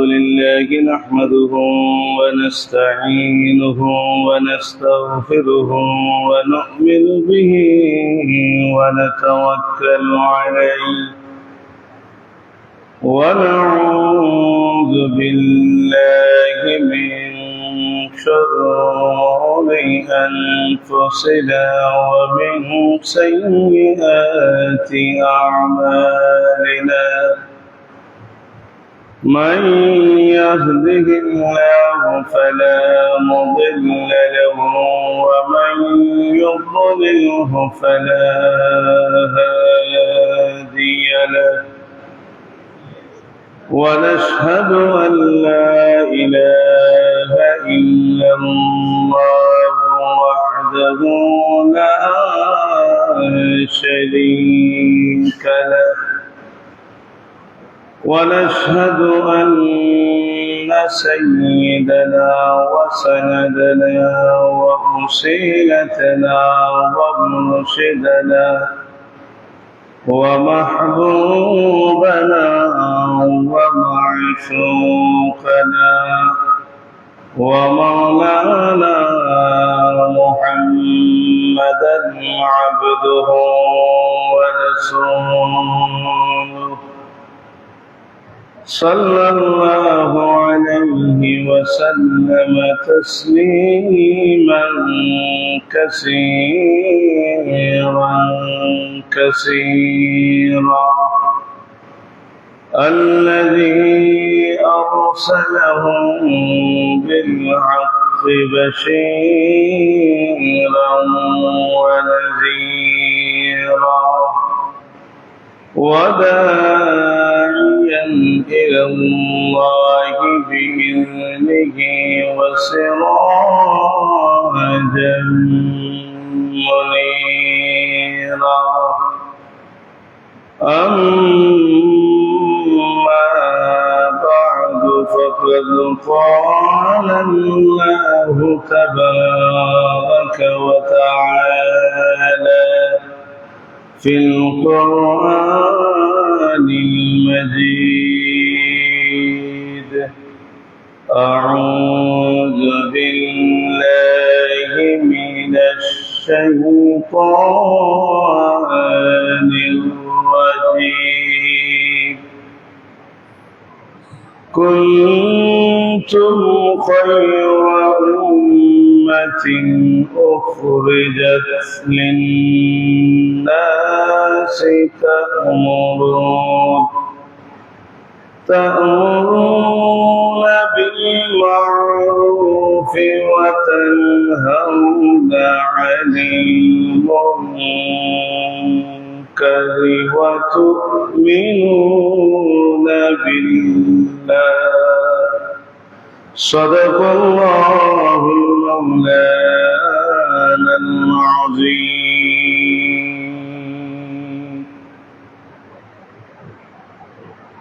لله نحمده ونستعينه ونستغفره ونؤمن به ونتوكل عليه ونعوذ بالله من شرور أنفسنا ومن سيئات أعمالنا من يهده الله فلا مضل له ومن يضلله فلا هادي له ونشهد أن لا إله إلا الله وحده لا شريك له ونشهد أن سيدنا وسندنا ووسيلتنا ومرشدنا ومحبوبنا ومعشوقنا ومولانا محمدا عبده ورسوله صلى الله عليه وسلم تسليما كثيرا كثيرا الذي أرسله بالحق بشيرا ونذيرا وداعيا إلى الله بإذنه وسراجا منيرا أما بعد فقد قال الله تبارك وتعالى في القرآن المجيد أعوذ بالله من الشيطان الرجيم كنتم خير أمة أخرجت للناس تأمرون بالمعروف وتنهون عن المنكر وتؤمنون بالله صدق الله مولانا العظيم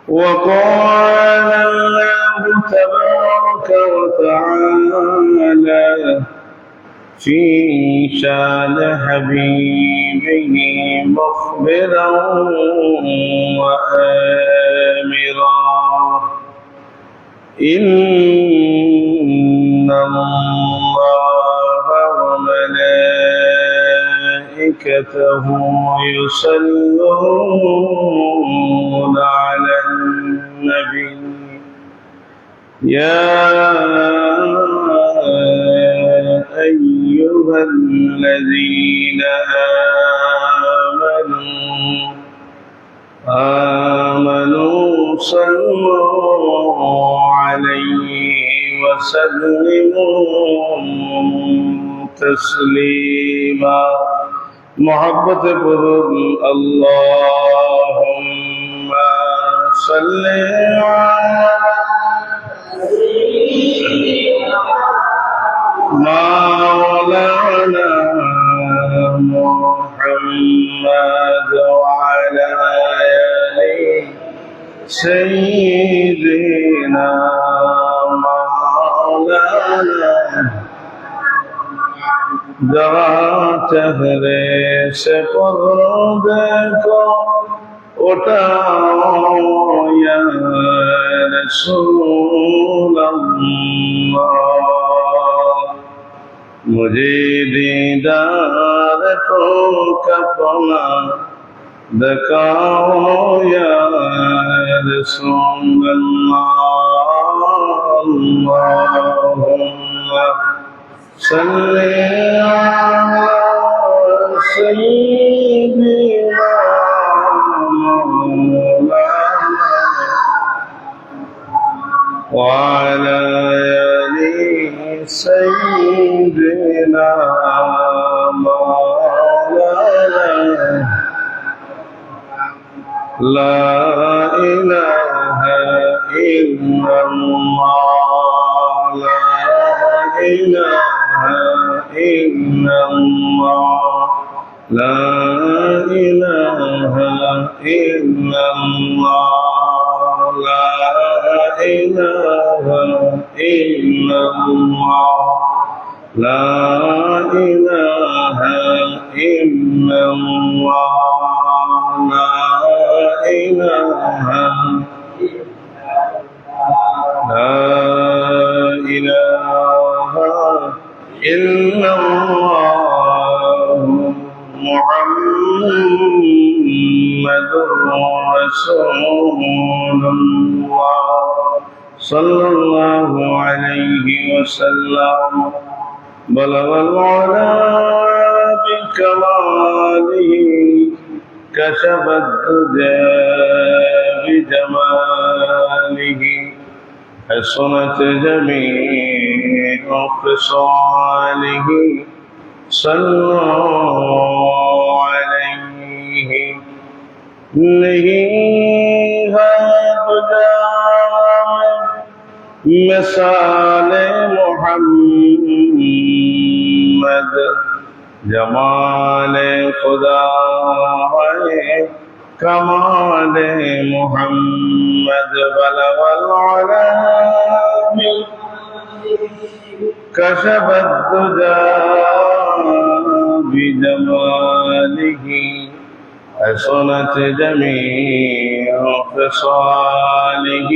وقال الله تبارك وتعالى في شان حبيبه مخبرا وآمرا إن الله وملائكته يصلون على النبي يا أيها الذين آمنوا صلوا عليه وسلموا تسليما محبت قرب اللهم صل على مولانا محمد وعلى آله سيدنا مولانا جہاں چہرے سے پردے کو उठाओ या रसूल अल्लाह मुझे दीदार तो कपना दिखाओ या रसूल अल्लाह अल्लाहुम्मा सल्ली अला सय्यिदिना मौलाना وعلى آل سيدنا مولانا لا إله إلا الله لا إله إلا الله لا إله إلا الله لا إله إلا الله لا إله إلا الله لا إله لا إله إلا الله محمد رسول الله صلى الله عليه وسلم بلغ العلا بكماله كشف الدجى بجماله حصنت جميع خصاله صلوا عليه नहीं है مثال محمد جمال خدا ہے کمال محمد بلغ العلا كشف الدجى بجماله حسنت جميع خصاله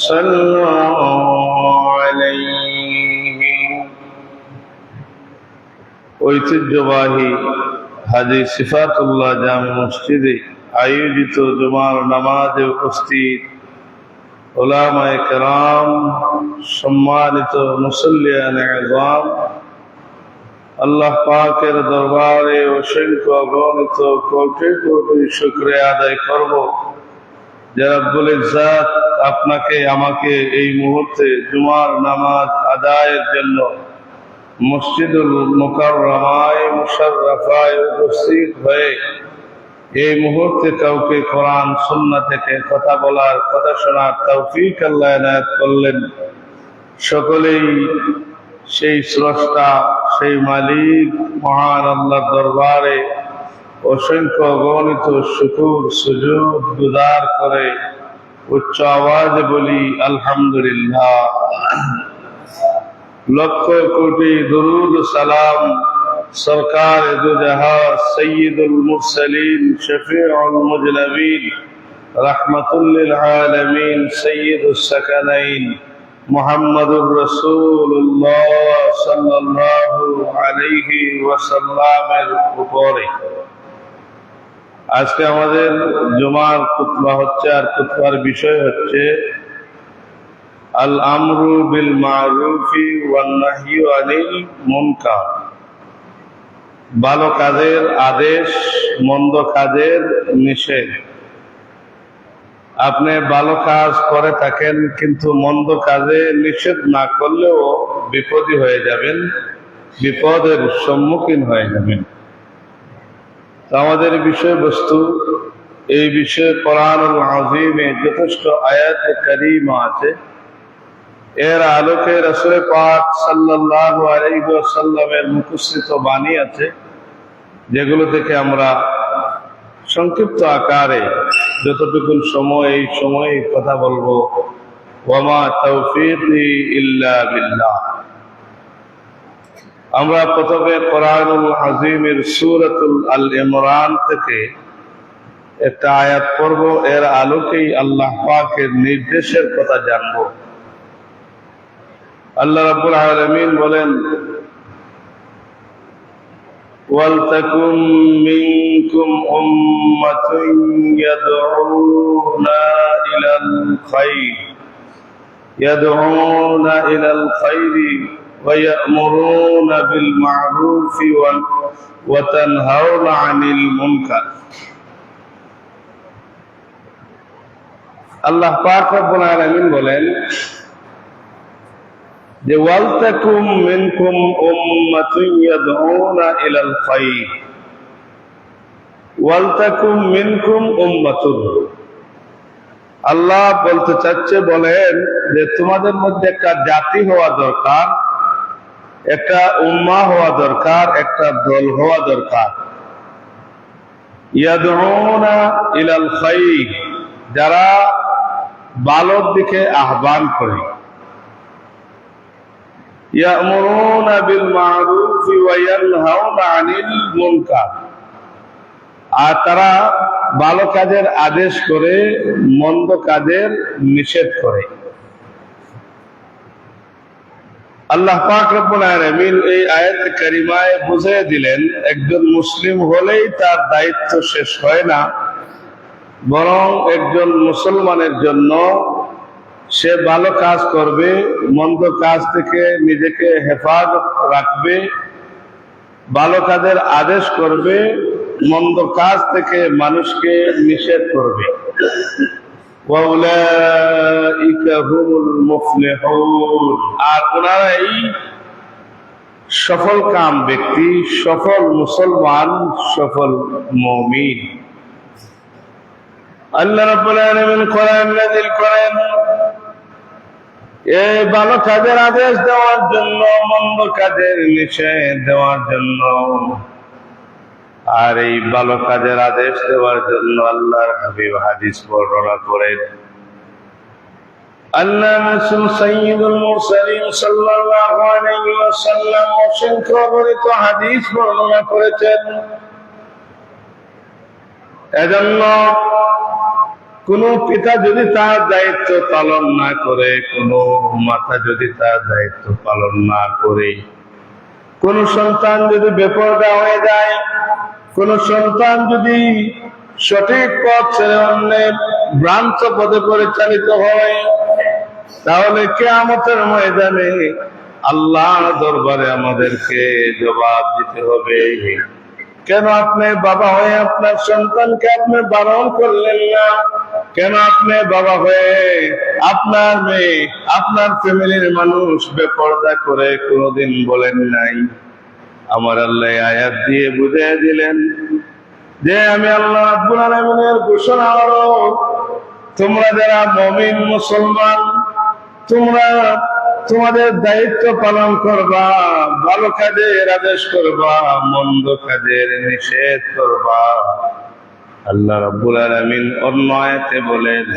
صلوا عليه ঐতিহ্যবাহী হাজী সিফাতুল্লাহ জামে মসজিদে আয়োজিত জুমার নামাজে উপস্থিত উলামায়ে কেরাম, সম্মানিত মুসল্লিয়ানে আযম, আল্লাহ পাকের দরবারে অসংখ্য অগণিত কোটি কোটি শুকরিয়া আদায় করব যে রব্বুল ইজ্জত আপনাকে আমাকে এই মুহূর্তে জুমার নামাজ আদায়ের জন্য মসজিদুল মুকাররমায় মুশাররফায় উপস্থিত হয়ে এই মুহূর্তে কাউকে কোরআন সুন্নাহ থেকে কথা বলার, কথা শোনার তৌফিক আল্লাহ এনায়েত করলেন। সকলেই সেই স্রষ্টা, সেই মালিক মহান আল্লাহর দরবারে অসংখ্য অগণিত শুকর সুজুদ গুজার করে উচ্চ আওয়াজে বলি আলহামদুলিল্লাহ। লক্ষ কোটি দরুদ সালাম সরকার দু জাহাঁ সৈয়দুল মুরসালিন শফিউল মুজনবিন রাহমাতুল লিল আলামিন সৈয়দুস সাকানাইন মুহাম্মদুর রাসূলুল্লাহ সাল্লাল্লাহু আলাইহি ওয়াসাল্লামের উপরে আজকে আমাদের জুমার খুতবা হচ্ছে, আর খুতবার বিষয় হচ্ছে আল আমরু বিল মারুফি ওয়ান নাহয়ু আনিল মুনকার। ভালো কাজের আদেশ, মন্দ কাজের নিষেধ। আপনি ভালো কাজ করে থাকেন কিন্তু মন্দ কাজে নিষেধ না করলেও বিপদী হয়ে যাবেন, বিপদের সম্মুখীন হয়ে যাবেন। আমাদের বিষয়বস্তু, এই বিষয়ে কোরআনুল আযীমে যথেষ্ট আয়াতে কারীমা আছে। এর আলোকে রাসূল পাক সাল্লাল্লাহু আলাইহি ওয়াসাল্লামের মুখস্থিত বাণী আছে, যেগুলো থেকে আমরা সংক্ষিপ্ত আকারে যতটুকু সময় এই সময়ে কথা বলবো। ওয়ামা তাওফীকি ইল্লা বিল্লাহ। আমরা প্রথমে কোরআনুল আযীমের সূরাতুল আল ইমরান থেকে একটা আয়াত পড়ব, এর আলোকেই আল্লাহ পাকের নির্দেশের কথা জানবো। আল্লাহ রাব্বুল আলামিন বলেন, ওয়ালতাকুম মিনকুম উম্মাতুন ইয়াদউনা ইলাল খায়রি ওয়া ইয়া'মুরুনা বিল মা'রুফি ওয়া তানহাউনা আনিল মুনকার। আল্লাহ পাক রব্বুল আলামিন বলেন যে ওয়ালতাকুম মিনকুম উম্মাতুন ইয়াদউনা ইলাল খায়র, ওয়ালতাকুম মিনকুম উম্মাতুন। আল্লাহ বলতে চাচ্ছে, বলেন যে তোমাদের মধ্যে একটা জাতি হওয়া দরকার, একটা উম্মাহ হওয়া দরকার, একটা দল হওয়া দরকার। ইয়াদউনা ইলাল খায়র, যারা ভালোর দিকে আহ্বান করে। ইয়া'মুরুনা বিল মা'রুফি ওয়া ইয়ানহাউনা আনিল মুনকার, আর তারা ভালো কাজের আদেশ করে, মন্দ কাজের নিষেধ করে। আল্লাহ পাক রব্বুল আলামিন এই আয়াতে কারিমায় বুঝিয়ে দিলেন, একজন মুসলিম হলেই তার দায়িত্ব শেষ হয় না, বরং একজন মুসলমানের জন্য সে ভালো কাজ করবে, মন্দ কাজ থেকে নিজেকে হেফাজত রাখবে, ভালো কাজের আদেশ করবে, মন্দ কাজ থেকে মানুষকে নিষেধ করবে। ওয়াউলাইকা হুমুল মুফলিহুন, আর ওনারাই সফল কাম ব্যক্তি, সফল মুসলমান, সফল মুমিন। আল্লাহ রাব্বুল আলামিন কোরআন নাযিল করেন এই ভালো কাজের আদেশ দেওয়ার জন্য, মন্দ কাজের নিষেধ দেওয়ার জন্য। আর এই ভালো কাজের আদেশ দেওয়ার জন্য আল্লাহর হাবিব হাদিস বর্ণনা করেন। আল্লাহ রাসূল সাইয়্যিদুল মুরসালিন সাল্লাল্লাহু আলাইহি ওয়াসাল্লাম অসংখ্য বর্ণিত হাদিস বর্ণনা করেছেন। এজন্য কোন পিতা যদি তার দায়িত্ব পালন না করে, কোন মাতা যদি তার দায়িত্ব পালন না করে, কোন সন্তান যদি বেপরোয়া হয়ে যায়, কোন সন্তান যদি সঠিক পথ ছেড়ে অন্যের ভ্রান্ত পথে পরিচালিত হয়, তাহলে কিয়ামতের ময়দানে আল্লাহর দরবারে আমাদেরকে জবাব দিতে হবে। কেন আপনি বাবা হয়ে আপনার সন্তানকে আপনি বারণ করলেন না? কেন আপনি বাবা হয়ে আপনার মেয়ে, আপনার ফ্যামিলির মানুষ বেপরদা করে কোনোদিন বলেন নাই? আমার আল্লাহ আয়াত দিয়ে বুঝিয়ে দিলেন যে আমি আল্লাহ রাব্বুল আলামিনের ঘোষণা হলো, তোমরা যারা মুমিন মুসলমান, তোমরা তোমাদের দায়িত্ব পালন করবা, ভালো কাজের আদেশ করবা, মন্দ কাজের নিষেধ করবা। আল্লাহ রাব্বুল আলামিন অন্য আয়াতে বলেন,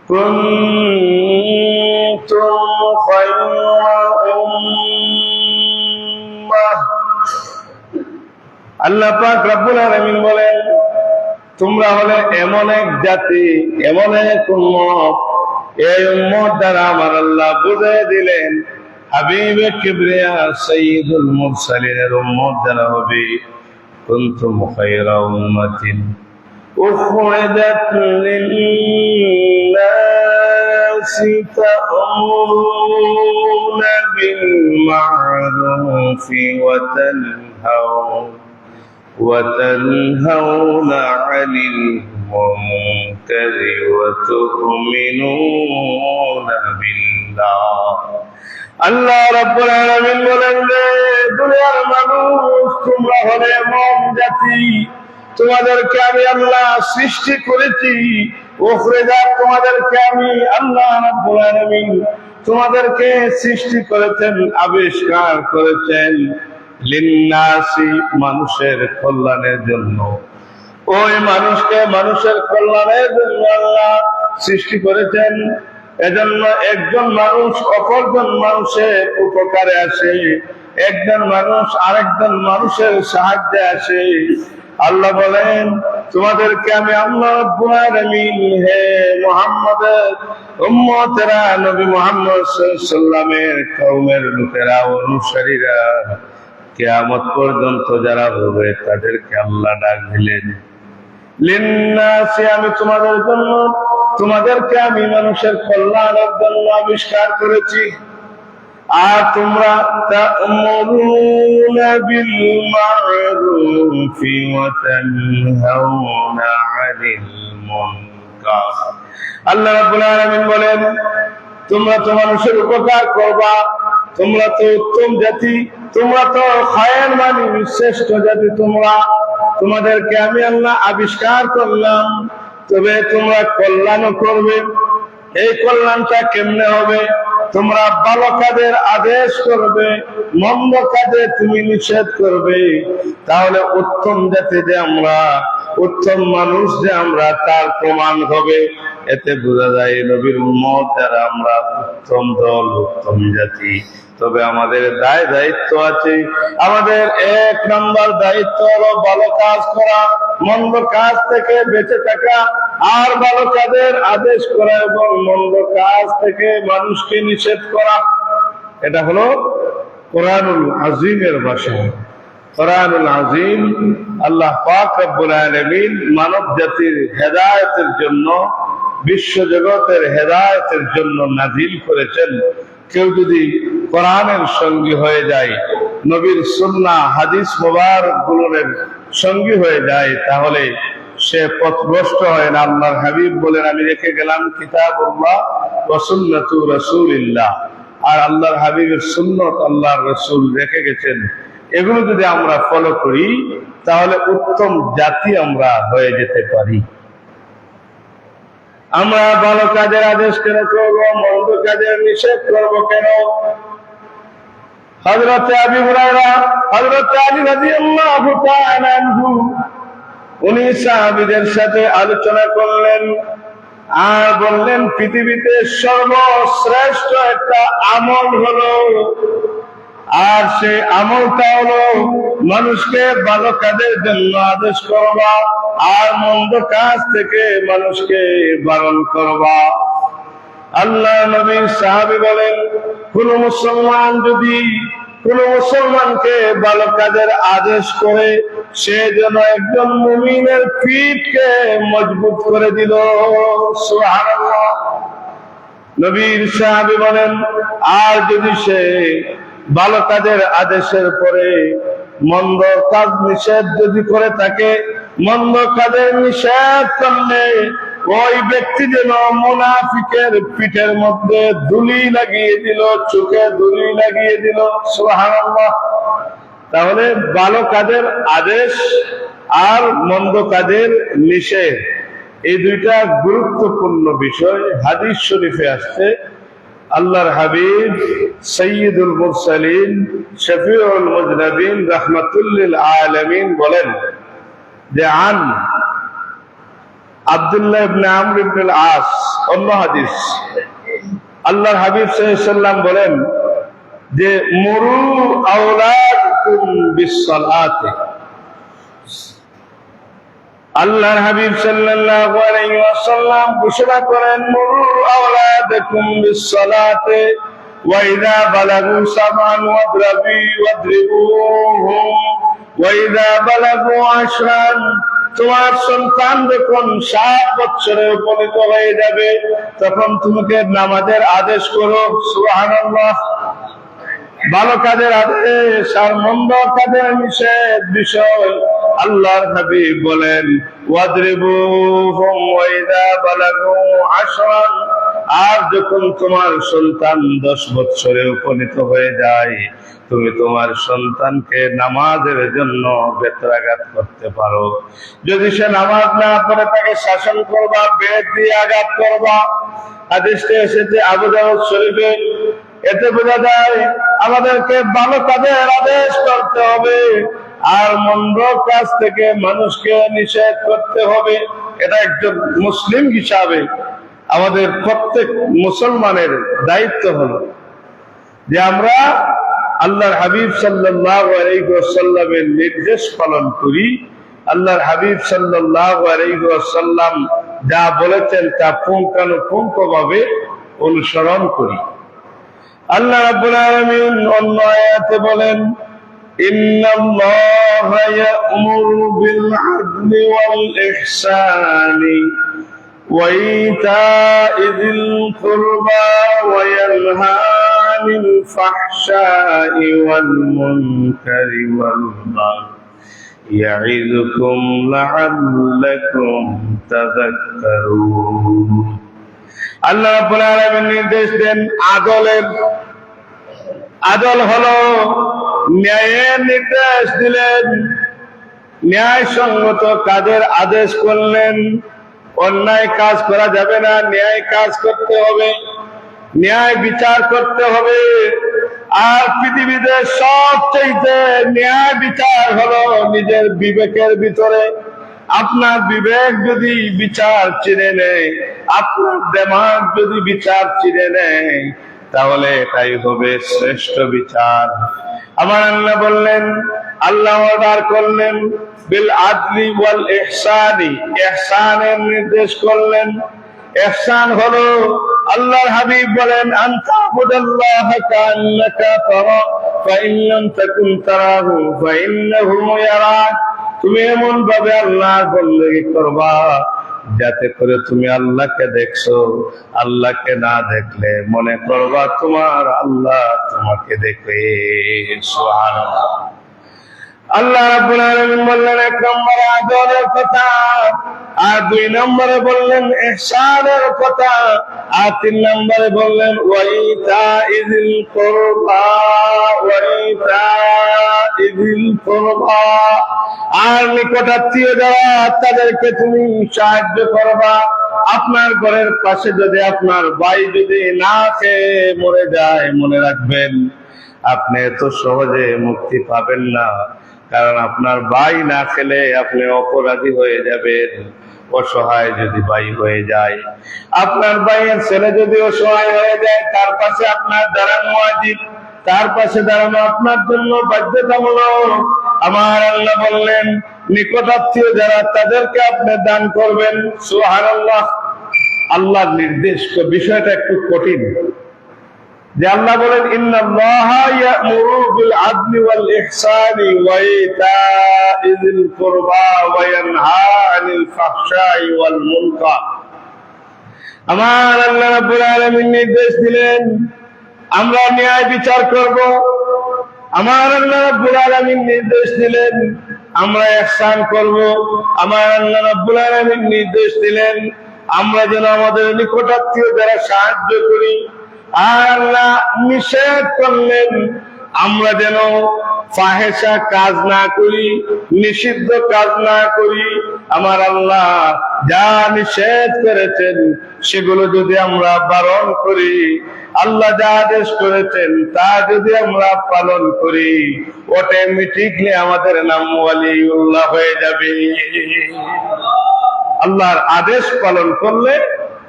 কুনতুম খায়রা উম্মাহ, আল্লাহ পাক রাব্বুল আলামিন বলেন, তোমরা হলে এমন এক জাতি, এমন এক উম্মত। এই উম্মত দ্বারা আমার আল্লাহ বুঝিয়ে দিলেন, হাবিবে কিবরিয়া সাইয়্যিদুল মুরসালিনের উম্মত যারা হবে, কুনতুম খায়রা উম্মাতিন উখরিজাত লিন-নাসি তা'মুরুনা বিল মা'রুফি ওয়া তানহাউনা 'আনিল মুনকার ওয়া তু'মিনুনা বিল্লাহ। আল্লাহ রাব্বুল আলামিন বলেন, দুনিয়ার মানুষ, তোমরা হলে এমন জাতি, তোমাদেরকে আমি আল্লাহ সৃষ্টি করেছি। উখরিজাত, তোমাদেরকে আমি আল্লাহ রাব্বুল আলামিন তোমাদেরকে সৃষ্টি করেছেন, আবিষ্কার করেছেন, লিন-নাসি, মানুষের কল্যাণের জন্য। ওই মানুষকে মানুষের কল্যাণের জন্য আল্লাহ সৃষ্টি করেছেন। এজন্য একজন মানুষ অপরজন মানুষের উপকারে আসে, একজন মানুষ আরেকজন মানুষের সাহায্যে আসে। আল্লাহ বলেন, তোমাদেরকে আমি আল্লাহ রাব্বুল আলামিন হে মুহাম্মদের উম্মতেরা, নবী মুহাম্মদ সাল্লাল্লাহু আলাইহি ওয়াসাল্লামের কওমের লোকেরা, অনুসারীরা, কিয়ামত পর্যন্ত যারা হবে তাদেরকে আল্লাহ ডাক দিলেন, লিন্নাসি, আমি তোমাদের জন্য, তোমাদেরকে আমি মানুষের কল্যাণের জন্য আবিষ্কার করেছি। আর তোমরা তা'মুরুনা বিল মা'রুফি ওয়া তানহাউনা 'আনিল মুনকার। আল্লাহ রাব্বুল আলামিন বলেন, তোমরা তো মানুষের উপকার করবা, তোমরা তো উত্তম জাতি, তোমরা তো খায়ের মানুষ, শ্রেষ্ঠ জাতি তোমরা, তোমাদেরকে আমি আল্লাহ আবিষ্কার করলাম, তবে তোমরা কল্যাণও করবে। এই কল্যাণটা কেমনে হবে? তোমরা ভালো কাজের আদেশ করবে, মন্দ কাজে তুমি নিষেধ করবে, তাহলে উত্তম জাতি যে আমরা, উত্তম মানুষ যে আমরা, তার প্রমাণ হবে। এতে বোঝা যায় নবীর উম্মত যারা আমরা উত্তম দল, উত্তম জাতি। তবে আমাদের দায়িত্ব আছে। আমাদের 1 নম্বর দায়িত্ব হলো ভালো কাজ করা, মন্দ কাজ থেকে বেঁচে থাকা, আর ভালো কাজের আদেশ করা এবং মন্দ কাজ থেকে মানুষকে নিষেধ করা। এটা হলো কোরআনুল আযীমের ভাষা। কোরআনুল আযীম আল্লাহ পাক রব্বুল আলামিন মানব জাতির হেদায়েতের জন্য, বিশ্ব জগতের হেদায়েতের জন্য নাযিল করেছেন। কেউ যদি কোরআনের সঙ্গী হয়ে যায়, নবীর সুন্নাহ হাদিস মুবারক গুলোর সঙ্গী হয়ে যায়, তাহলে সে পথভ্রষ্ট হয় না। আল্লাহর হাবিব বলেন, আমি রেখে গেলাম কিতাবুল্লাহ ওয়া সুন্নাতু রাসূলিল্লাহ, আর আল্লাহর হাবিবের সুন্নাত আল্লাহর রাসূল রেখে গেছেন। এগুলো যদি আমরা ফলো করি তাহলে উত্তম জাতি আমরা হয়ে যেতে পারি। আমরা ভালো কাজের আদেশ কেন করব, মন্দ কাজের নিষেধ করব কেন? হযরত আবু হুরায়রা, হযরত আলী রাদিয়াল্লাহু তাআলা আনহু, উনি সাহাবীদের সাথে আলোচনা করলেন আর বললেন, পৃথিবীতে সর্বশ্রেষ্ঠ একটা আমল হলো, আর সে আমলটা হলো মানুষকে ভালো কাজের জন্য আদেশ করবা আর মন্দ কাজ থেকে মানুষকে বারণ করবা। আল্লাহ নবী সাহাবী বলেন, কোন মুসলমান যদি কোন মুসলমানকে ভালো কাজের আদেশ করে, সে যেন একজন মুমিনের পিঠকে মজবুত করে দিল। সুবহানাল্লাহ। নবীর সাহাবী বলেন, আর যদি সে ভালো কাজের আদেশের পরে মন্দ কাজ নিষেধ যদি করে থাকে, মন্দ কাজের নিষেধ করলে ওই ব্যক্তি যেন মুনাফিকের পিঠের মধ্যে ধুলি লাগিয়ে দিল, চোখে ধুলি লাগিয়ে দিল। সুবহানাল্লাহ। তাহলে ভালো কাজের আদেশ আর মন্দ কাজের নিষেধ, এই দুইটা গুরুত্বপূর্ণ বিষয়। হাদিস শরীফে আসছে, আল্লাহর হাবিব সাইয়্যিদুল মুরসালিন শফিউল মুজনাবিন রাহমাতুল লিল আলামিন বলেন যে, আন আব্দুল্লাহ ইবনে আমর ইবনে আল-আস, অন্য হাদিস, আল্লাহর হাবিব সাল্লাল্লাহু আলাইহি ওয়াসাল্লাম বলেন যে, মুরু আওলাদাকুম বিস-সালাতি। আল্লাহর হাবিব সাল্লাল্লাহু আলাইহি ওয়াসাল্লাম ঘোষণা করেন, মুরু আওলাদাকুম বিস-সালাতি ওয়া ইযা বালাগু সাবআন ওয়াদরিবুহুম ওয়া ইযা বালাগু আশরান। তোমার সন্তান যখন 7 বছরে উপনীত হয়ে যাবে, তখন তোমাকে নামাজের আদেশ করো। সুবহানাল্লাহ। ভালো কাজের আদেশ আর মন্দ কাজের নিষেধ বিষয় আল্লাহর হাবিব বলেন, ওয়াদরিবুহুম ওয়া ইযা বালাগু আশরান। আর যখন তোমার সন্তান 10 বছরে উপনীত হয়ে যায়, তুমি তোমার সন্তানকে নামাজের জন্য বেত্রাঘাত করতে পারো। যদি সে নামাজ না পড়ে তাকে শাসন করবা, বেত দিয়ে আঘাত করবা। হাদিসে এসেছে আবু দাউদ শরীফে। এতে বোঝা যায় আমাদেরকে ভালো কাজের আদেশ করতে হবে আর মন্দ কাজ থেকে মানুষকে নিষেধ করতে হবে। এটা একজন মুসলিম হিসাবে আমাদের প্রত্যেক মুসলমানের দায়িত্ব হলো যে আমরা আল্লাহর হাবিব সাল্লাল্লাহু আলাইহি ওয়াসাল্লামের নির্দেশ পালন করি আল্লাহর হাবিব সাল্লাল্লাহু আলাইহি ওয়াসাল্লাম যা বলেছেন তা পুঙ্খানুপুঙ্খভাবে অনুসরণ করি। আল্লাহ রাব্বুল আলামিন অন্য আয়াতে বলেন, ইন্নাল্লাহা ইয়া'মুরু বিল আদলি ওয়াল ইহসানি ওয়া ইতা'i যিল কুরবা ওয়া ইয়ানহা আনিল ফাহশাই ওয়াল মুনকারি ওয়াল বাগই ইয়া'iযুকুম লা'আল্লাকুম তাযাক্কারুন। আল্লাহ রাব্বুল আলামিন নির্দেশ দেন আদল হলো ন্যায়ের নির্দেশ দিলেন, ন্যায়সঙ্গত কাজের আদেশ করলেন। অন্যায় কাজ করা যাবে না, ন্যায় কাজ করতে হবে, ন্যায় বিচার করতে হবে। আর পৃথিবীতে সবচেয়ে ন্যায় বিচার হলো নিজের বিবেকের ভিতরে। আপনার বিবেক যদি বিচার চিনে নেয়, আপনার দিমাগ যদি বিচার চিনে নেয়, তাহলে এটাই হবে শ্রেষ্ঠ বিচার। আমার আল্লাহ বললেন, আল্লাহ অর্ডার করলেন বিল আদলি ওয়াল ইহসানি, ইহসানের নির্দেশ করলেন। ইহসান হলো, আল্লাহর হাবিব বলেন, আনতা বুদাল্লাহা কান্নাকা তারা ফাইন লাম তাকুন তারাহু ফাইন্নাহু ইয়ারাক। তুমি এমন ভাবে আল্লাহর বন্দেগী করবা যাতে করে তুমি আল্লাহকে দেখছো, আল্লাহকে না দেখলে মনে করবা তোমার আল্লাহ তোমাকে দেখে। সুবহানাল্লাহ। আল্লাহ রাব্বুল আলামিন বললেন এক নম্বরে আদলের কথা, আর দুই নম্বরে বললেন ইহসানের কথা, আর তিন নম্বরে বললেন ওয়া ইতা'i যিল কুরবা, ওয়া ইতা'i যিল কুরবা। আর নিকটাত্মীয় যারা তাদেরকে তুমি সাহায্য করবা। আপনার ঘরের পাশে যদি আপনার ভাই যদি না খেয়ে মরে যায়, মনে রাখবেন আপনি এত সহজে মুক্তি পাবেন না। কারণ আপনার ভাই না খেলে আপনি অপরাধী হয়ে যাবেন। অসহায় যদি ভাই হয়ে যায়, আপনার ভাইয়ের ছেলে যদি অসহায় হয়ে যায়, তার পাশে আপনার দাঁড়ানো ওয়াজিব, তার পাশে দাঁড়ানো আপনার জন্য বাধ্যতামূলক। আমার আল্লাহ বললেন নিকটাত্মীয় যারা তাদেরকে আপনি দান করবেন। সুবহানাল্লাহ। আল্লাহর নির্দেশ, বিষয়টা একটু কঠিন, যে আল্লাহ বলেন ইন্নাল্লাহা ইয়া'মুরু বিল আদলি ওয়াল ইহসানি ওয়া ইতা'i যিল কুরবা ওয়া ইয়ানহা আনিল ফাহশাই ওয়াল মুনকার। আমার আল্লাহ রাব্বুল আলামিন নির্দেশ দিলেন আমরা ন্যায় বিচার করব। আমার আল্লাহ রাব্বুল আলামিন নির্দেশ দিলেন আমরা ইহসান করব। আমার আল্লাহ রাব্বুল আলামিন নির্দেশ দিলেন আমরা যেন আমাদের নিকটাত্মীয় যারা সাহায্য করি। আর আল্লাহ নিষেধ করলেন আমরা যেন ফাহেসা কাজ না করি, নিষিদ্ধ কাজ না করি। আমার আল্লাহ যা নিষেধ করেছেন সেগুলো যদি আমরা পালন করি, আল্লাহ যা আদেশ করেছেন তা যদি আমরা পালন করি, অটোমেটিকলি আমাদের নাম ওয়ালিউল্লাহ হয়ে যাবে। আল্লাহর আদেশ পালন করলে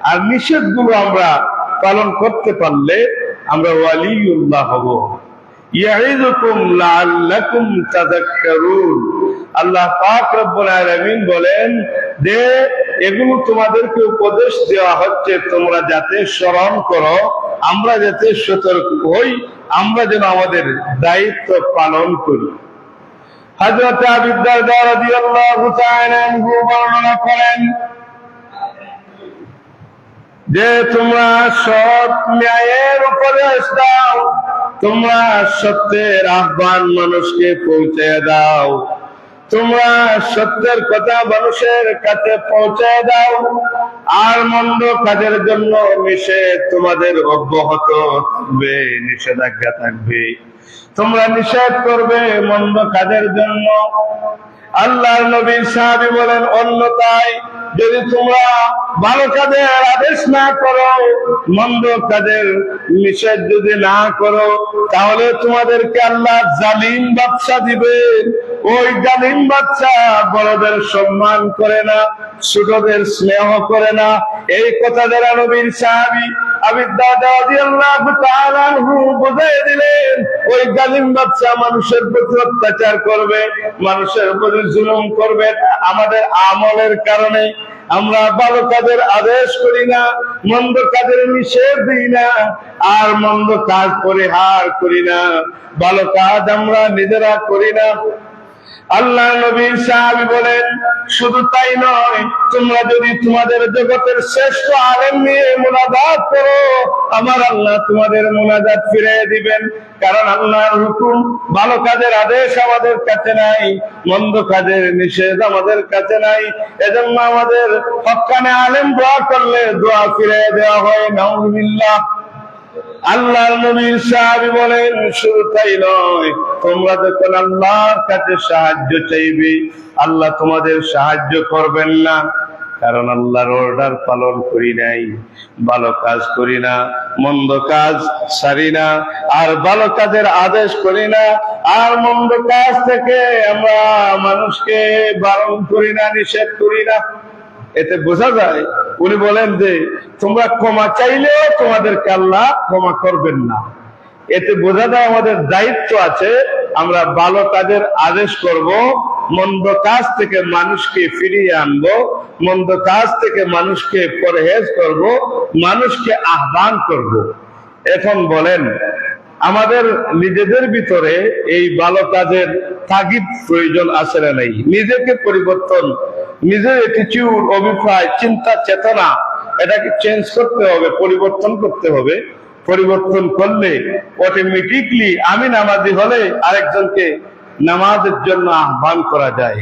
আর নিষেধগুলো আমরা পালন করতে পারলে আমরা ওয়ালিউল্লাহ হব। ইয়াইযুকুম লাআল্লাকুম তাযাক্কারুন। আল্লাহ পাক রব্বুল আলামিন বলেন যে এগুলো তোমাদেরকে উপদেশ দেওয়া হচ্ছে তোমরা যাতে স্মরণ করো, আমরা যাতে সতর্ক হই, আমরা যেন আমাদের দায়িত্ব পালন করি। হযরত আবু দারদা রাদিয়াল্লাহু তাআলা আনহু বর্ণনা করেন যে তোমরা সৎ ন্যায়ের উপদেশ দাও, তোমরা সত্যের আহ্বান মানুষকে পৌঁছে দাও, তোমরা সত্যের কথা মানুষের কাছে পৌঁছে দাও, আর মন্দ কাজের জন্য নিষেধ তোমাদের অব্যাহত থাকবে, নিষেধাজ্ঞা থাকবে, তোমরা নিষেধ করবে মন্দ কাজের জন্য। আল্লাহর নবী সাহাবী বলেন অন্যথায় যদি তোমরা ভালো কাজের আদেশ না করো, মন্দ কাজের নিষেধ যদি না করো, তাহলে তোমাদেরকে আল্লাহ জালিম বাদশা দিবেন। ওই জালিম বাদশা বড়দের সম্মান করে না, ছোটদের স্নেহ করে না। এই কথা যারা নবীর সাহাবী আবু দারদা রাদিয়াল্লাহু তাআলা আনহু বুঝিয়ে দিলেন, ওই জালিম বাদশা মানুষের প্রতি অত্যাচার করবে, মানুষের প্রতি জুলুম করবে আমাদের আমলের কারণে। আমরা ভালো কাজের আদেশ করি না, মন্দ কাজের নিষেধ দিই না, আর মন্দ কাজ পরিহার করি না, ভালো কাজ আমরা নিজেরা করি না। আল্লাহ নবী সাহাবী বলেন, শুধু তাই নয়, তোমরা যদি তোমাদের জগতের শ্রেষ্ঠ আলেম নিয়ে মুনাজাত করো, আমার আল্লাহ তোমাদের মুনাজাত ফিরিয়ে দিবেন। কারণ আল্লাহর হুকুম, ভালো কাজের আদেশ আমাদের কাছে নাই, মন্দ কাজের নিষেধ আমাদের কাছে নাই। এজন্য আমাদের হক্কানে আলেম দোয়া করলে দোয়া ফিরিয়ে দেওয়া হয়, নাউযুবিল্লাহ। আল্লাহর নবী সাহাবী বলেন, শুধু তাই নয়, তোমরা যখন আল্লাহর কাছে সাহায্য চাইবে, আল্লাহ তোমাদের সাহায্য করবেন না। কারণ আল্লাহর অর্ডার পালন করি নাই, ভালো কাজ করি না, মন্দ কাজ ছাড়ি না, আর ভালো কাজের আদেশ করি না, আর মন্দ কাজ থেকে আমরা মানুষকে বারণ করি না, নিষেধ করি না। এতে বোঝা যায়, উনি বলেন যে তোমরা ক্ষমা চাইলেও তোমাদেরকে আল্লাহ ক্ষমা করবেন না। এতে বোঝা যায় আমাদের দায়িত্ব আছে, আমরা ভালো কাজের আদেশ করব, মন্দ কাজ থেকে মানুষকে ফিরিয়ে আনবো, মন্দ কাজ থেকে মানুষকে পরহেজ করব, মানুষকে আহ্বান করব। এখন বলেন, আমাদের নিজেদের ভিতরে এই ভালো কাজের তাগিদ প্রয়োজন আছে না নাই? নিজেকে পরিবর্তন, নিজের অ্যাটিটিউড, অভিপ্রায়, চিন্তা, চেতনা, এটাকে চেঞ্জ করতে হবে, পরিবর্তন করতে হবে। পরিবর্তন করলে অটোমেটিকলি আমি নামাজি হলে আরেকজনকে নামাজের জন্য আহ্বান করা যায়।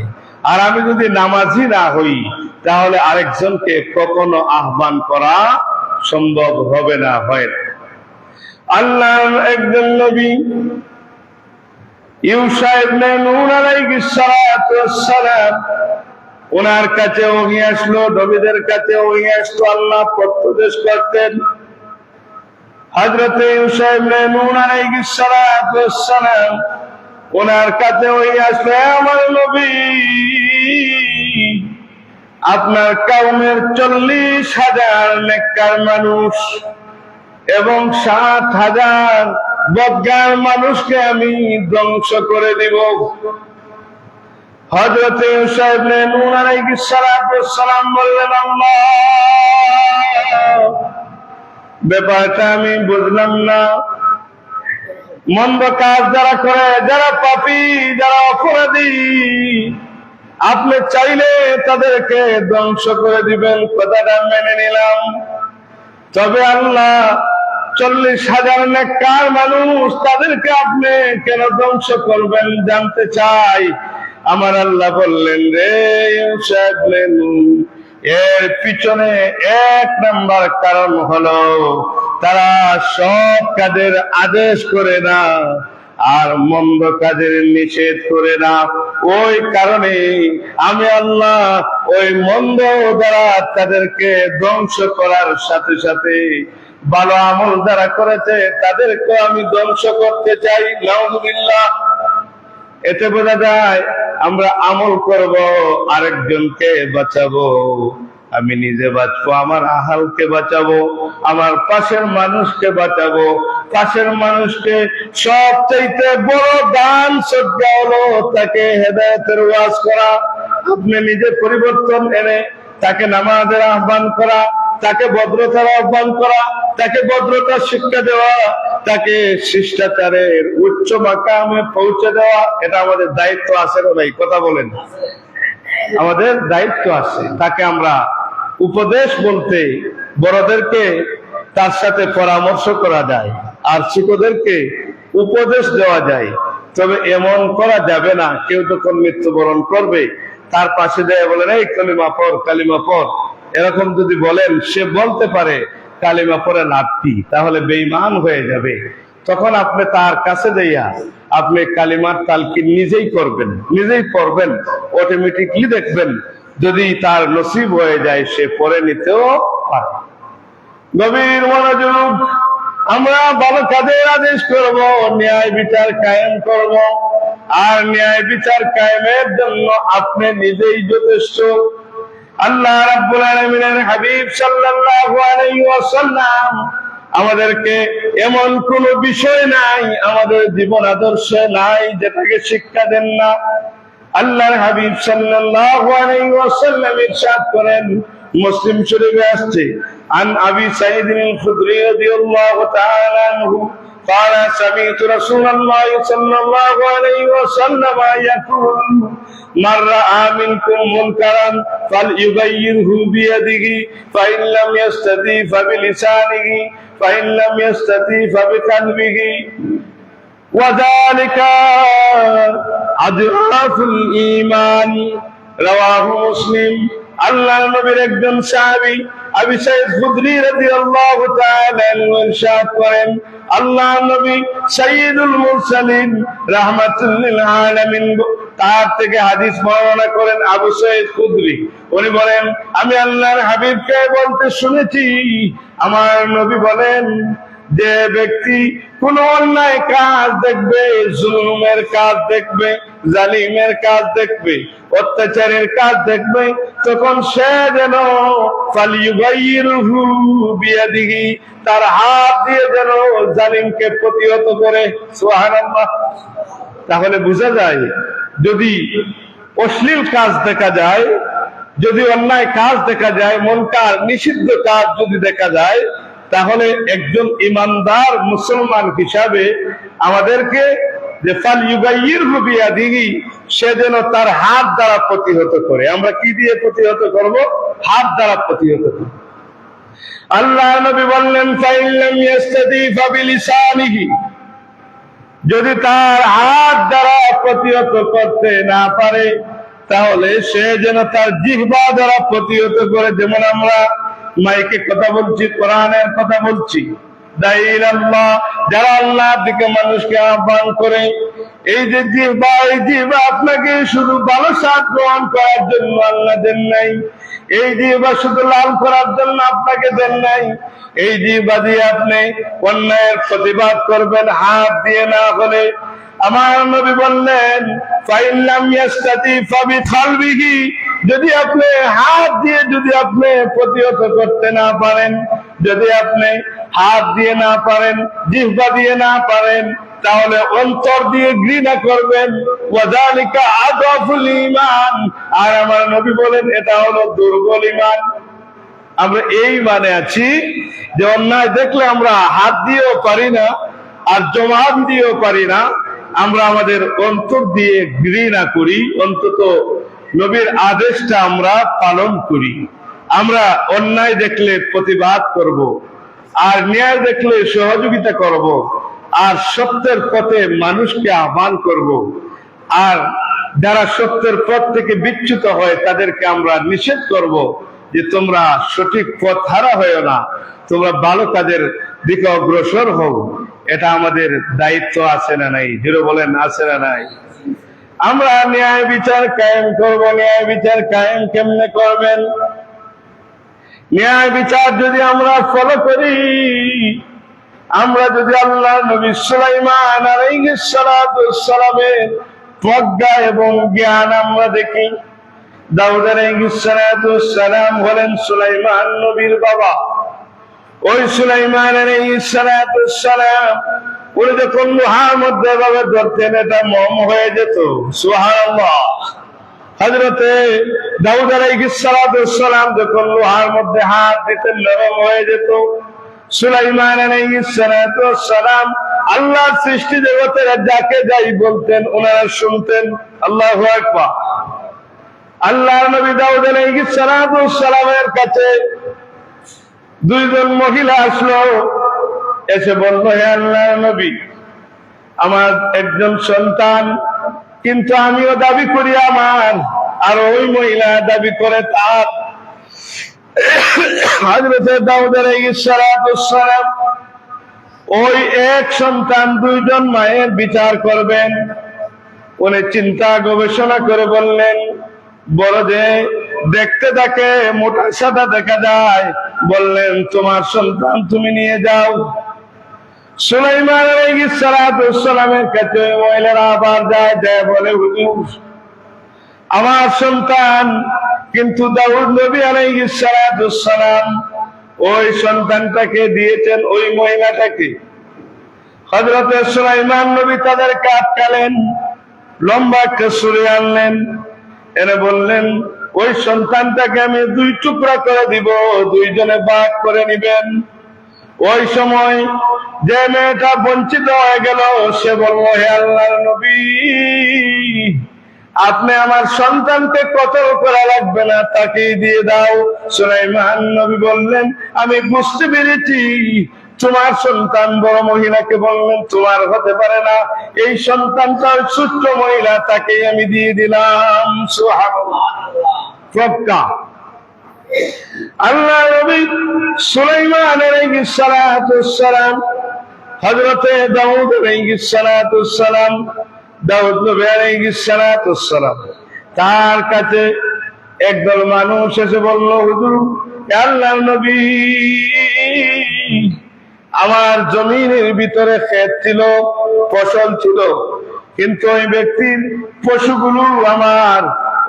আর আমি যদি নামাজি না হই, তাহলে আরেকজনকে কখনো আহ্বান করা সম্ভব হবে না, হয় না। আল্লাহর একজন নবী ইউসা ইবনে নূন আলাইহিস সালাতু ওয়াস সালাম, ওনার কাছে ওহী আসলো, নবীদের কাছে ওহী আসতো, আল্লাহ প্রত্যদেশ করতেন। হযরত ইউসা ইবনে নূন আলাইহিস সালাতু ওয়াস সালাম, ওনার কাছে ওহী আসলো, আমার নবী, আপনার কওমের 40,000 নেককার মানুষ এবং 7,000 বদগার মানুষকে আমি ধ্বংস করে দিব। হযরত ইউসা ইবনে নূন আলাইহিস সালাতু ওয়াস সালাম বললেন, আল্লাহ, ব্যাপারটা আমি বুঝলাম না। মন্দ কাজ যারা করে, যারা পাপী, যারা অপরাধী, আপনি চাইলে তাদেরকে ধ্বংস করে দিবেন, কথাটা মেনে নিলাম। তবে আল্লাহ, 40,000 নেককার মানুষ, তাদেরকে আপনি কেন ধ্বংস করবেন জানতে চাই। আমার আল্লাহ বললেন, রে ইউসা ইবনে নূন, এর পিছনে 1 নাম্বার কারণ হলো তারা সৎ কাজের আদেশ করে না আর মন্দ কাজের নিষেধ করে না। ওই কারণে আমি আল্লাহ ওই মন্দ দ্বারা তাদেরকে ধ্বংস করার সাথে সাথে ভালো আমল যারা করেছে তাদেরকে আমি ধ্বংস করতে চাই। নাউযুবিল্লাহ। এতে বোঝা যায় আমরা আমল করব, আরেকজনকে বাঁচাবো, আমি নিজে বাঁচবো, আমার আহালকে বাঁচাবো, আমার পাশের মানুষকে বাঁচাবো। পাশের মানুষকে সবচাইতে বড় দান সদকা হলো তাকে হেদায়েতের ওয়াজ করা। আপনি নিজে পরিবর্তন এনে তাকে নামাজের আহ্বান করা, তাকে ভদ্রতার আহ্বান করা, তাকে ভদ্রতার শিক্ষা দেওয়া, তাকে শিষ্টাচারের উচ্চ মাকামে পৌঁছে দেওয়া, এটা আমাদের দায়িত্ব আছে না ভাই? কথা বলেন, আমাদের দায়িত্ব আছে। তাকে আমরা উপদেশ বলতে বড়দেরকে তার সাথে পরামর্শ করা যায়, আর ছোটদেরকে উপদেশ দেওয়া যায়। তবে এমন করা যাবে না কেউ যখন মৃত্যুবরণ করবে তার পাশে যায় বলেন, এই কালিমা পড়, কালিমা পড়। এরকম যদি বলেন, সে বলতে পারে কালিমা পড়ে লাভ কি, তাহলে বেঈমান হয়ে যাবে। তখন আপনি তার কাছে যাইয়া আপনি কালিমার তালকিন নিজেই করবেন, নিজেই পড়বেন। অটোমেটিকলি দেখবেন যদি তার নসিব হয়ে যায় সে পড়ে নিতেও পারে। গভীর মনোযোগ। আমরা ভালো কাজের আদেশ করব, ন্যায় বিচার কায়েম করব, আর ন্যায় বিচার কায়েমের জন্য আপনি নিজেই যথেষ্ট। আল্লাহ রাব্বুল আলামিনের হাবিব সাল্লাল্লাহু আলাইহি ওয়াসাল্লাম আমাদেরকে এমন কোন বিষয় নাই, আমাদের জীবন আদর্শে নাই যেটাকে শিক্ষা দেন না। আল্লাহর হাবিব সাল্লাল্লাহু আলাইহি ওয়াসাল্লাম ইরশাদ করেন, মুসলিম শরীফে আসছে, আন আবি সাঈদ আল-খুদরি রাদিয়াল্লাহু তাআলা আনহু قال سمعت رسول الله صلى الله عليه وسلم يقول من رأى منكم منكرا فليغيره بيده فإن لم يستطع فبلسانه فإن لم يستطع فبقلبه وذلك أضعاف الإيمان رواه مسلم। আল্লাহ নবীর একজন সাহাবী আবু সাঈদ খুদরি রাদিয়াল্লাহু তাআলা আনহু ইরশাদ করেন, আল্লাহ নবী সাইয়্যিদুল মুরসালিন রাহমাতুল লিল আলামিন তার থেকে হাদিস বর্ণনা করেন। আবু সাঈদ খুদরি উনি বলেন, আমি আল্লাহর হাবিবকে বলতে শুনেছি, আমার নবী বলেন, যে ব্যক্তি কোন অন্যায় কাজ দেখবে, জুলুমের কাজ দেখবে, জালিমের কাজ দেখবে, অত্যাচারের কাজ দেখবে, তখন সে যেন ফালিয়ুগাইয়িরহু বিয়াদিহি, তার হাত দিয়ে যেন জালিমকে প্রতিহত করে। সুবহানাল্লাহ। তাহলে বোঝা যায়, যদি অশ্লীল কাজ দেখা যায়, যদি অন্যায় কাজ দেখা যায়, মুনকার নিষিদ্ধ কাজ যদি দেখা যায়, তাহলে একজন ইমানদার মুসলমান হিসাবে আমাদেরকে যে ফালিয়ুগাইয়িরহু বিয়াদিহি, সে যেন তার হাত দ্বারা প্রতিহত করে। আমরা কি দিয়ে প্রতিহত করব? হাত দ্বারা প্রতিহত করব। আল্লাহ নবী বললেন, ফাইন লাম ইয়াস্তাতি ফাবিলিসানিহি, যদি তার হাত দ্বারা প্রতিহত করতে না পারে, তাহলে সে যেন তার জিহ্বা দ্বারা প্রতিহত করে। যেমন আমরা মাইকে কথা বলছি, কোরআনের কথা বলছি, দাঈল আল্লাহ, যারা আল্লাহর দিকে মানুষকে আহ্বান করে, এই যে জিহ্বা, এই জিহ্বা আপনাকে শুধু ভালো স্বাদ গ্রহণ করার জন্য আল্লাহ দেন নাই, এই জিহ্বা শুধু লাল করার জন্য আপনাকে দেন নাই। এই জিহ্বা দিয়ে আপনি অন্যায়ের প্রতিবাদ করবেন, হাত দিয়ে না হলে। আমার নবী বললেন, ফাইন লাম ইয়াস্তাতি ফাবিকালবিহি, যদি আপনি হাত দিয়ে যদি আপনি প্রতিহত করতে না পারেন, যদি আপনি হাত দিয়ে না পারেন, জিহ্বা দিয়ে না পারেন, তাহলে অন্তর দিয়ে ঘৃণা করবেন। ওয়াযালিকা আযাফুল ঈমান, আর আমার নবী বলেন, এটা হলো দুর্বল ঈমান। আমরা এই মানে আছি যে অন্যায় দেখলে আমরা হাত দিয়েও পারি না, আর জবান দিয়েও পারি না, আমরা আমাদের অন্তর দিয়ে ঘৃণা করি, অন্তত নবীর আদেশটা আমরা পালন করি। আমরা অন্যায় দেখলে প্রতিবাদ করব, আর ন্যায় দেখলে সহযোগিতা করব, আর সত্যের পথে মানুষকে আহ্বান করব, আর যারা সত্যের পথ থেকে বিচ্যুত হয় তাদেরকে আমরা নিষেধ করব যে তোমরা সঠিক পথ হারা হয়েও না, তোমরা ভালো কাজের দিকে অগ্রসর হও। এটা আমাদের দায়িত্ব আছে না নাই? যেটা বলেন, আছে না নাই? আমরা ন্যায় বিচার কায়েম করব। ন্যায় বিচার কায়েম কেমনে করবেন? ন্যায় বিচার যদি আমরা ফলো করি, আমরা যদি আল্লাহ নবী সুলাইমান আলাইহিস সালামের প্রজ্ঞা এবং জ্ঞান আমরা দেখি, দাউদ আলাইহিস সালাম হলেন সুলাইমান নবীর বাবা। ওই সুলাইমান আলাইহিস সালাম উনি যখন লোহার মধ্যে ভাবে ধরতেন, এটা মম হয়ে যেত। সুবহানাল্লাহ। হযরতে দাউদ আলাইহিস সালাম যখন লোহার মধ্যে হাত দিতেন, নরম হয়ে যেত। সুলাইমান আলাইহিস সালাম আল্লাহর সৃষ্টি জগতের যাকে যাই বলতেন, ওনারা শুনতেন। আল্লাহু আকবার। আল্লাহর নবী দাউদ আলাইহিস সালামের কাছে দুইজন মহিলা আসলো, এসে বলল, হে আল্লাহর নবী, আমার একজন সন্তান, কিন্তু আমিও দাবি করি আমার, আর ওই মহিলা দাবি করে তার। হযরত দাউদ আলাইহিস সালাম ওই এক সন্তান দুইজন মায়ের বিচার করবেন। উনি চিন্তা গবেষণা করে বললেন, বড় যে দেখতে তাকে মোটা সাদা দেখা যায়, বললেন তোমার সন্তান তুমি নিয়ে যাও। সুলাইমান আলাইহিস সালামের কাছে মহিলারা আবার যায়, বলে, হুজুর আমার সন্তান, কিন্তু দাউদ নবী আলাইহিস সালাম ওই সন্তানটাকে দিয়েছেন ওই মহিলাটাকে। হযরত সুলাইমান নবী তাদেরকে আটকালেন, লম্বা একটা ছুরি আনলেন, এনে বললেন ওই সন্তানটাকে আমি 2 টুকরা করে দিব, 2 জনে ভাগ করে নিবেন। ওই সময় যে মেয়েটা বঞ্চিত হয়ে গেল সে বলল, হে আল্লাহর নবী, আপনি আমার সন্তানকে কতল করা লাগবে না, তাকেই দিয়ে দাও। সুলাইমান নবী বললেন, আমি বুঝতে পেরেছি তোমার সন্তান বড়। মহিলাকে বললেন, তোমার হতে পারে না, এই সন্তানটা ছোট্ট মহিলা, তাকেই আমি দিয়ে দিলাম। সুবহানাল্লাহ। প্রজ্ঞা। আল্লাহ নবী সুলাইমান আলাইহিস সালাতুস সালাম, হযরতে দাউদ আলাইহিস সালাতুস সালাম, দাউদ নবী আলাইহিস সালাতুস সালাম, তার কাছে একদল মানুষ এসে বলল, হুজুর, আল্লাহর নবী, আমার জমিনের ভিতরে ক্ষেত ছিল, ফসল ছিল, কিন্তু ওই ব্যক্তির পশুগুলো আমার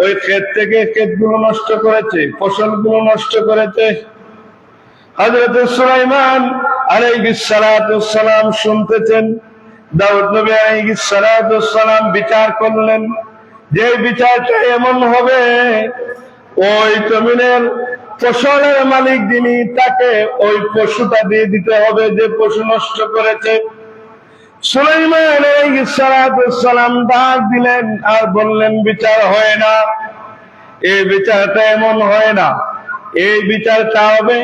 ওই ক্ষেত থেকে ক্ষেতগুলো নষ্ট করেছে, ফসলগুলো নষ্ট করেছে। হযরত সুলাইমান আলাইহিস সালাতুস সালাম শুনতেছেন, দাউদ নবী আলাইহিস সালাতুস সালাম বিচার করলেন, যে বিচারটা এমন হবে, ওই জমিনের ফসলের মালিক যিনি, তাকে ওই পশুটা দিয়ে দিতে হবে যে পশু নষ্ট করেছে। সুলাইমান আলাইহিস সালাতুস সালাম ডাক দিলেন আর বললেন, বিচার হয় না, এই বিচারটা এমন হয় না, এই বিচারটা হবে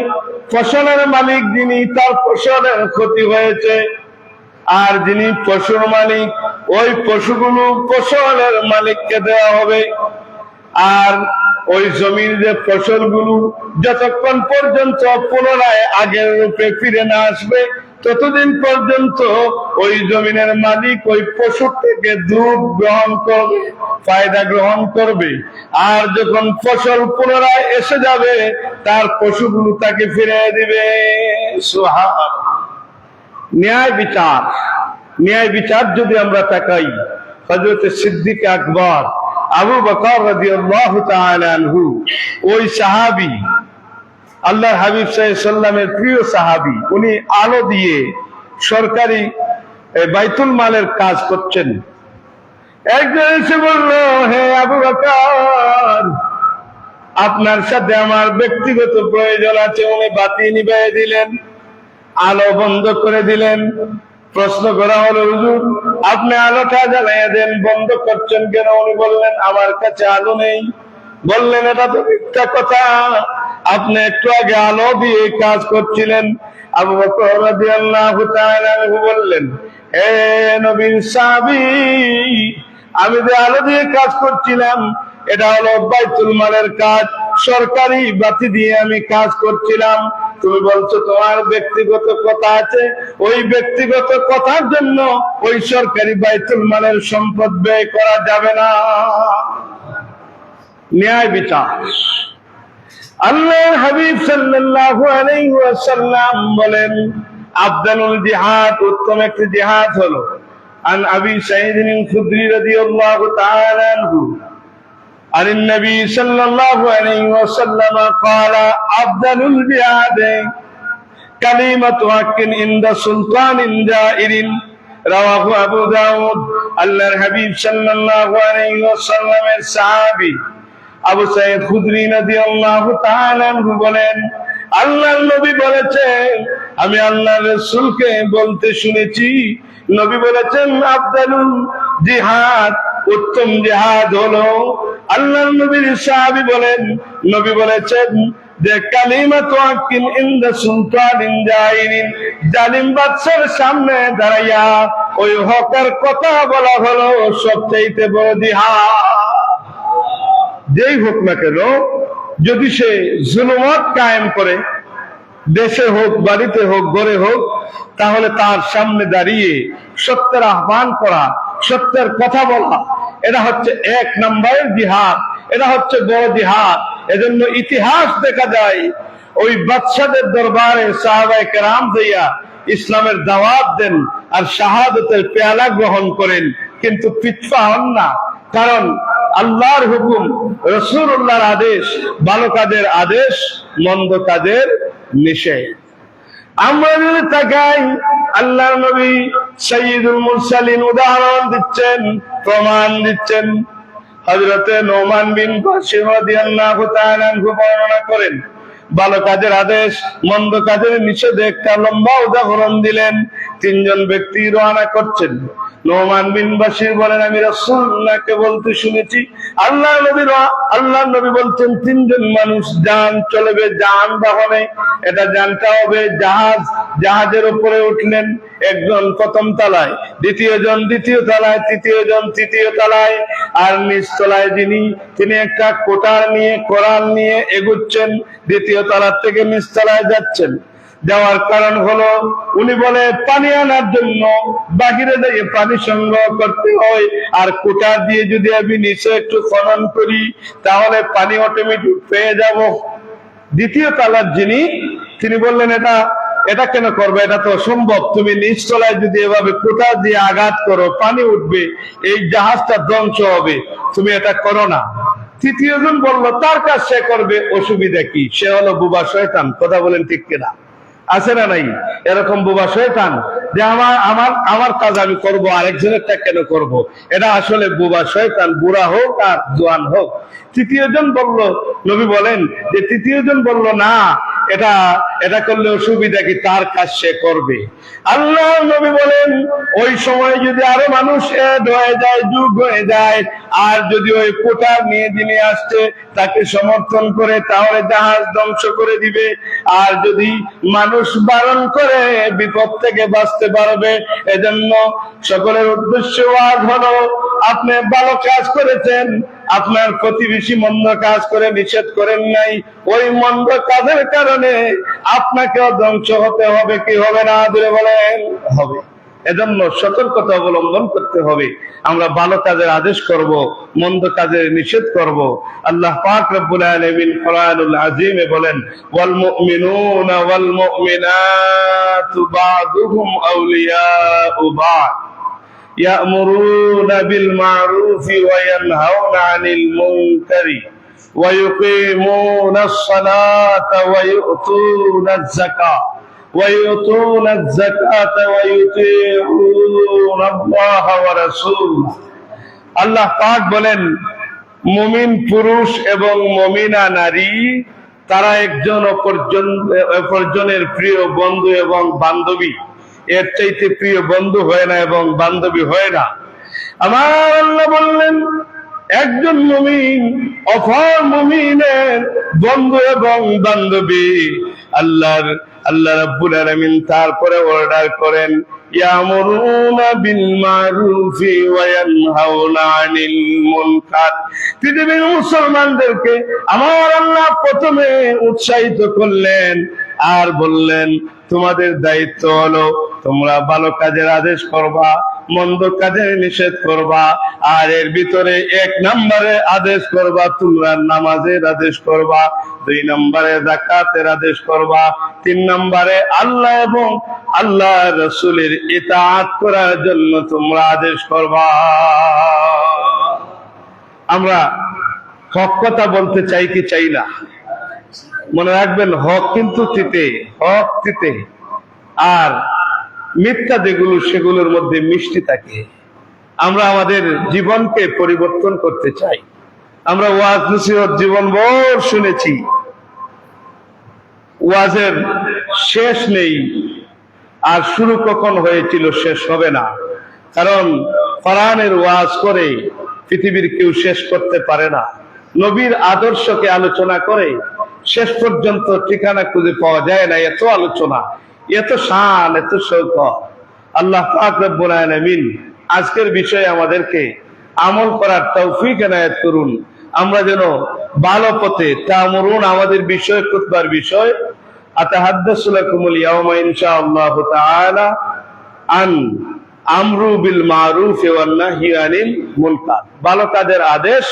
ফসলের মালিক যিনি, তার ফসলের ক্ষতি হয়েছে, আর যিনি পশুর মালিক, ওই পশুগুলো ফসলের মালিককে দেওয়া হবে। আর ওই জমির যে ফসলগুলো যতক্ষণ পর্যন্ত পুনরায় আগের রূপে ফিরে না আসবে, ততদিন পর্যন্ত ওই জমিনের মালিক ওই পশুর থেকে দুধ গ্রহণ করবে, ফায়দা গ্রহণ করবে। আর যখন ফসল পুনরায় এসে যাবে, তার পশুগুলো তাকে ফিরে দিবে। সুবহানাল্লাহ। ন্যায় বিচার, ন্যায় বিচার যদি আমরা তাকাই, হযরত সিদ্দিক আকবর আবু বকর রাদিয়াল্লাহু তাআলা আনহু, ওই সাহাবী, আল্লাহর হাবিব সাল্লাল্লাহু আলাইহি সাল্লামের প্রিয় সাহাবী, উনি আলো দিয়ে সরকারি বাইতুল মালের কাজ করছেন। একজন এসে বলল, হে আবু বকর, আপনার সাথে আমার ব্যক্তিগত প্রয়োজন আছে। উনি বাতি নিভিয়ে দিলেন, আলো বন্ধ করে দিলেন। প্রশ্ন করা হলো, হুজুর, আপনি আলোটা জ্বালিয়ে দেন, বন্ধ করছেন কেন? উনি বললেন, আমার কাছে আলো নেই। বললেন, এটা তো মিথ্যা কথা, আপনি একটু আগে আলো দিয়ে কাজ করছিলেন। আবু বকর রাদিয়াল্লাহু তাআলা আনহু বললেন, হে নবীর সাহাবী, আমি যে আলো দিয়ে কাজ করছিলাম, এটা হলো বাইতুল মালের কাজ, সরকারি বাতি দিয়ে আমি কাজ করছিলাম। তুমি বলছো তোমার ব্যক্তিগত কথা আছে, ওই ব্যক্তিগত কথার জন্য ওই সরকারি বাইতুল মালের সম্পদ ব্যয় করা যাবে না। ন্যায় বিচার। আল্লাহর হাবিব সাল্লাল্লাহু আলাইহি ওয়াসাল্লাম বলেন, আফদালুল জিহাদ, উত্তম একটি জিহাদ হলো, আন আবি সাঈদ আল-খুদরি রাদিয়াল্লাহু তাআলা আনহু عن النبي صلى الله عليه وسلم قال أفضل الجهاد كلمة حق عند سلطان جائر رواه أبو داود। আল্লাহর হাবিব সাল্লাল্লাহু আলাইহি ওয়াসাল্লামের সাহাবী আবু সাঈদ খুদরি রাদিয়াল্লাহু তাআলা আনহু বলেন, আল্লাহর নবী বলেছেন, আমি আল্লাহর রাসূলকে বলতে শুনেছি, নবী বলেছেন, আফদালুল জিহাদ, উত্তম জিহাদ হলো, আল্লাহর নবীর সাহাবী বলেন, নবী বলেছেন যে কালিমাতু হাক্কিন ইনদা সুলতানিন জাইরিন, জালিম বাদশার সামনে দাঁড়াইয়া ওই হকের কথা বলা হলো সবচেয়ে বড় জিহাদ। যেই হোক না কেন, যদি সে জুলুমত কায়েম করে, দেশে হোক, বাড়িতে হোক, ঘরে হোক, তাহলে তার সামনে দাঁড়িয়ে সত্যের আহ্বান করা, সত্যের কথা বলা, এটা হচ্ছে 1 নম্বরের জিহাদ, এটা হচ্ছে বড় জিহাদ। এজন্য ইতিহাস দেখা যায়, ওই বাদশাদের দরবারে সাহাবায়ে কেরাম যাইয়া ইসলামের দাওয়াত দেন আর শাহাদাতের পেয়ালা গ্রহণ করেন, কিন্তু পিছপা হন না। কারণ আল্লাহর হুকুম, রাসূলুল্লাহর আদেশ, ভালো কাজের আদেশ, মন্দ কাজের নিষেধ। আমরা যদি তাকাই, আল্লাহর নবী সাইয়্যিদুল মুরসালিন উদাহরণ দিচ্ছেন, প্রমাণ দিচ্ছেন। হযরতে নোমান বিন বাশির রাদিয়াল্লাহু তাআলা আনহু বর্ণনা করেন, ভালো কাজের আদেশ, মন্দ কাজের নিষেধে একটা লম্বা উদাহরণ দিলেন। তিনজন ব্যক্তি রওনা করছেন। নোমান বিন বাশির বলেন, আমি রাসূলুল্লাহকে বলতে শুনেছি, আল্লাহর নবী বলছেন, তিনজন মানুষ যান চলবে যানবাহনে, এটা যানটা হবে জাহাজ। জাহাজের উপরে উঠলেন, একজন প্রথম তলায়, দ্বিতীয় জন দ্বিতীয় তলায়, তৃতীয় জন তৃতীয় তলায়, আর নিচ তলায় তিনি একটা কোটার নিয়ে কোরআন নিয়ে এগুচ্ছেন, দ্বিতীয় তলার থেকে নিচ তলায় যাচ্ছেন। যাওয়ার কারণ হলো, উনি বলে পানি আনার জন্য বাহিরে দিয়ে পানি সংগ্রহ করতে হয়, আর কোটার দিয়ে যদি আমি নিচে একটু খনন করি তাহলে পানি অটোমেটিক পেয়ে যাব। দ্বিতীয় তলার তিনি বললেন, এটা কেন করবে, এটা তো অসম্ভব, তুমি নিচ তলায় যদি এভাবে কোটা দিয়ে আঘাত করো পানি উঠবে, এই জাহাজটা ধ্বংস হবে, তুমি এটা করো না। তৃতীয় জন বলল, তার কাজ সে করবে, অসুবিধা কি, সে হলো বোবা শয়তান। কথা বলেন ঠিক কিনা? আছে না নাই এরকম বোবা শয়তান, যে আমার কাজ আমি করব, আরেকজনেরটা কেন করব? এটা আসলে বোবা শয়তান, বুড়া হোক আর জোয়ান হোক। তৃতীয় জন বলল, নবী বলেন যে তৃতীয় জন বলল, না, এটা করলে অসুবিধা কি, তার কাজ সে করবে। আল্লাহ নবী বলেন, ওই সময় যদি আরো মানুষ এড হয়ে যায়, যুগ হয়ে যায়, আর যদি ওই কোটা নিয়ে যিনি আসছে তাকে সমর্থন করে, তাহলে জাহাজ ধ্বংস করে দিবে। আর যদি মানুষ বারণ করে, বিপদ থেকে বাঁচতে পারবে। এজন্য সকলের উদ্দেশ্য ওয়াজ হলো, আপনি ভালো কাজ করেছেন, আপনার প্রতিবেশী মন্দ কাজ করে নিষেধ করেন নাই, ওই মন্দ কাজের কারণে আপনাকেও ধ্বংস হতে হবে কি হবে না? ধরে বলেন, হবে। এজন্য সতর্কতা অবলম্বন করতে হবে। আমরা ভালো কাজের আদেশ করব, মন্দ কাজের নিষেধ করব। আল্লাহ পাক রব্বুল আলামিন কোরআনুল আযীমে বলেন, ওয়াল মুমিনুনা ওয়াল মুমিনাতু বা'দুহুম আউলিয়াউ বা'দ ইয়া'মুরুনা বিল মা'রুফি ওয়া ইয়ানহাউনা আনিল মুনকারি ওয়া ইউকিমুনাস সালাতা ওয়া ইউতুনাজ যাকাত وَيُؤْتُونَ الزَّكَاةَ وَيُطِيعُونَ اللَّهَ وَرَسُولَهُ। আল্লাহ পাক বলেন, মুমিন পুরুষ এবং মুমিনা নারী তারা একজন অপরজনের প্রিয় বন্ধু এবং বান্ধবী। এর চাইতে প্রিয় বন্ধু হয় না এবং বান্ধবী হয় না। আমার আল্লাহ বললেন, একজন মুমিন অপর মুমিনের বন্ধু এবং বান্ধবী। আল্লাহ রাব্বুল আলামিন তারপরে অর্ডার করেন, ইয়ামুরুনা বিল মারুফি ওয়া ইয়ানহাউনা আনিল মুনকার। পৃথিবীর মুসলমানদেরকে আমার আল্লাহ প্রথমে উৎসাহিত করলেন আর বললেন, তোমাদের দায়িত্ব হলো তোমরা ভালো কাজের আদেশ করবা, মন্দ কাজের নিষেধ করবা। আর এর ভিতরে 1 নম্বরে আদেশ করবা তোমরা নামাজের আদেশ করবা, 2 নম্বরে যাকাতের আদেশ করবা, 3 নম্বরে আল্লাহ এবং আল্লাহ রাসূলের ইতাআত করার জন্য তোমরা আদেশ করবা। আমরা হক কথা বলতে চাই কি চাই না? মনে রাখবেন, হক কিন্তু হক তিতে, আর মিথ্যা যেগুলো সেগুলোর মধ্যে মিষ্টি থাকে। আমরা আমাদের জীবনকে পরিবর্তন করতে চাই। আমরা ওয়াজ নসিহত জীবনভর শুনেছি, ওয়াজের শেষ নেই, আর শুরু কখন হয়েছিল শেষ হবে না। কারণ কোরআনের ওয়াজ করে পৃথিবীর কেউ শেষ করতে পারে না। নবীর আদর্শকে আলোচনা করে শেষ পর্যন্ত ঠিকানা খুঁজে পাওয়া যায় না। এত আলোচনা, এত শান, এত শৌকত। আল্লাহ পাক রব্বুল আলামিন আজকের বিষয়ে আমাদেরকে আমল করার তৌফিক এনায়েত করুন। আমরা যেন ভালো পথে তা'মুরুন, আমাদের বিষয় খুতবার বিষয়, আতাহাদ্দাসু লাকুমুল ইয়াওমা ইনশাআল্লাহু তাআলা আন আমরু বিল মারুফ ওয়ান নাহি আনিল মুনকার। ভালো কাজের আদেশ,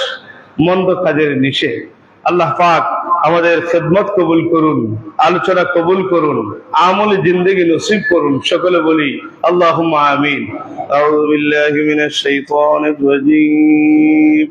মন্দ কাজের নিষেধ। আল্লাহ পাক আমাদের খেদমত কবুল করুন, আলোচনা কবুল করুন, আমলে জিন্দেগি নসিব করুন। সকলে বলি আল্লাহুম্মা আমিন। আউযু বিল্লাহি মিনাশ শাইতানির রাজীম।